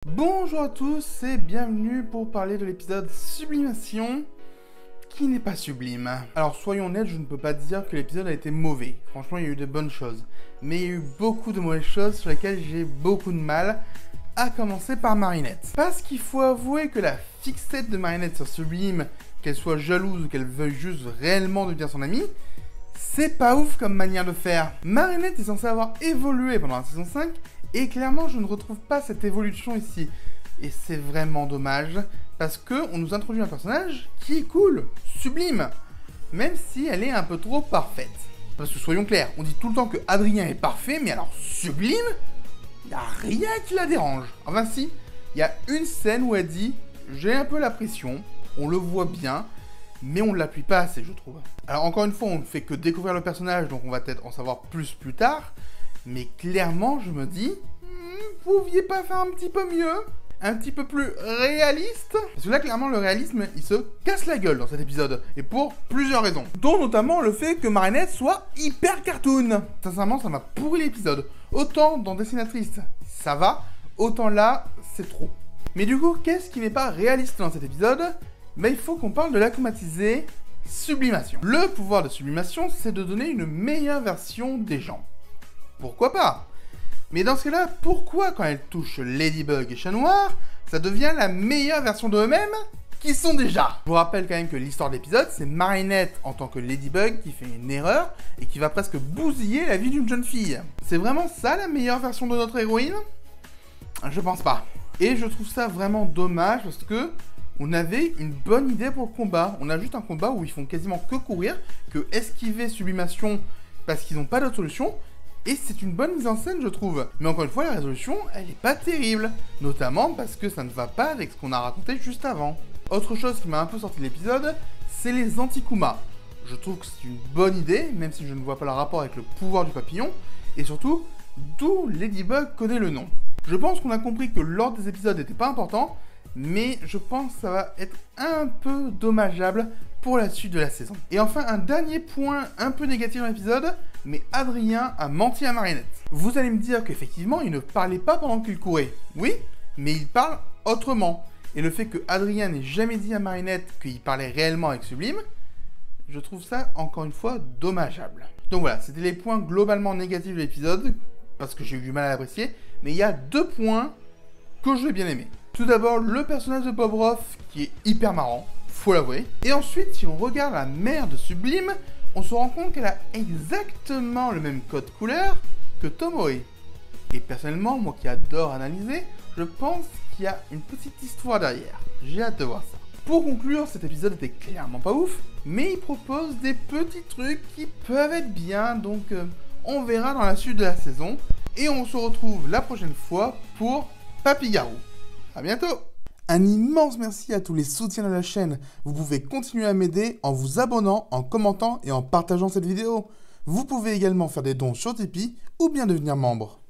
Bonjour à tous et bienvenue pour parler de l'épisode Sublimation, qui n'est pas sublime. Alors soyons honnêtes, je ne peux pas dire que l'épisode a été mauvais. Franchement, il y a eu de bonnes choses. Mais il y a eu beaucoup de mauvaises choses sur lesquelles j'ai beaucoup de mal, à commencer par Marinette. Parce qu'il faut avouer que la fixette de Marinette sur Sublime, qu'elle soit jalouse ou qu'elle veuille juste réellement devenir son amie, c'est pas ouf comme manière de faire. Marinette est censée avoir évolué pendant la saison 5, et clairement je ne retrouve pas cette évolution ici. Et c'est vraiment dommage, parce qu'on nous introduit un personnage qui est cool, sublime, même si elle est un peu trop parfaite. Parce que soyons clairs, on dit tout le temps que Adrien est parfait, mais alors sublime, y a rien qui la dérange. Enfin si, il y a une scène où elle dit « j'ai un peu la pression », on le voit bien, mais on ne l'appuie pas assez, je trouve. Alors encore une fois, on ne fait que découvrir le personnage, donc on va peut-être en savoir plus tard, mais clairement, je me dis, pouviez pas faire un petit peu mieux, un petit peu plus réaliste? Parce que là, clairement, le réalisme, il se casse la gueule dans cet épisode, et pour plusieurs raisons. Dont notamment le fait que Marinette soit hyper cartoon. Sincèrement, ça m'a pourri l'épisode. Autant dans Dessinatrice, ça va, autant là, c'est trop. Mais du coup, qu'est-ce qui n'est pas réaliste dans cet épisode? Il faut qu'on parle de l'acclimatisée Sublimation. Le pouvoir de Sublimation, c'est de donner une meilleure version des gens. Pourquoi pas? Mais dans ce cas-là, pourquoi quand elle touche Ladybug et Chat Noir, ça devient la meilleure version d'eux-mêmes qui sont déjà? Je vous rappelle quand même que l'histoire de l'épisode, c'est Marinette en tant que Ladybug qui fait une erreur et qui va presque bousiller la vie d'une jeune fille. C'est vraiment ça la meilleure version de notre héroïne? Je pense pas. Et je trouve ça vraiment dommage parce que on avait une bonne idée pour le combat. On a juste un combat où ils font quasiment que courir, que esquiver Sublimation parce qu'ils n'ont pas d'autre solution. Et c'est une bonne mise en scène, je trouve. Mais encore une fois, la résolution, elle est pas terrible. Notamment parce que ça ne va pas avec ce qu'on a raconté juste avant. Autre chose qui m'a un peu sorti de l'épisode, c'est les Anti-Kuma. Je trouve que c'est une bonne idée, même si je ne vois pas le rapport avec le pouvoir du papillon. Et surtout, d'où Ladybug connaît le nom. Je pense qu'on a compris que l'ordre des épisodes n'était pas important, mais je pense que ça va être un peu dommageable pour la suite de la saison. Et enfin, un dernier point un peu négatif dans l'épisode, mais Adrien a menti à Marinette. Vous allez me dire qu'effectivement, il ne parlait pas pendant qu'il courait. Oui, mais il parle autrement. Et le fait que Adrien n'ait jamais dit à Marinette qu'il parlait réellement avec Sublime, je trouve ça, encore une fois, dommageable. Donc voilà, c'était les points globalement négatifs de l'épisode, parce que j'ai eu du mal à l'apprécier, mais il y a deux points que je vais bien aimer. Tout d'abord, le personnage de Bob Roth, qui est hyper marrant, faut l'avouer. Et ensuite, si on regarde la mère de Sublime, on se rend compte qu'elle a exactement le même code couleur que Tomoe. Et personnellement, moi qui adore analyser, je pense qu'il y a une petite histoire derrière. J'ai hâte de voir ça. Pour conclure, cet épisode était clairement pas ouf, mais il propose des petits trucs qui peuvent être bien, donc on verra dans la suite de la saison. Et on se retrouve la prochaine fois pour Papy Garou. A bientôt! Un immense merci à tous les soutiens de la chaîne. Vous pouvez continuer à m'aider en vous abonnant, en commentant et en partageant cette vidéo. Vous pouvez également faire des dons sur Tipeee ou bien devenir membre.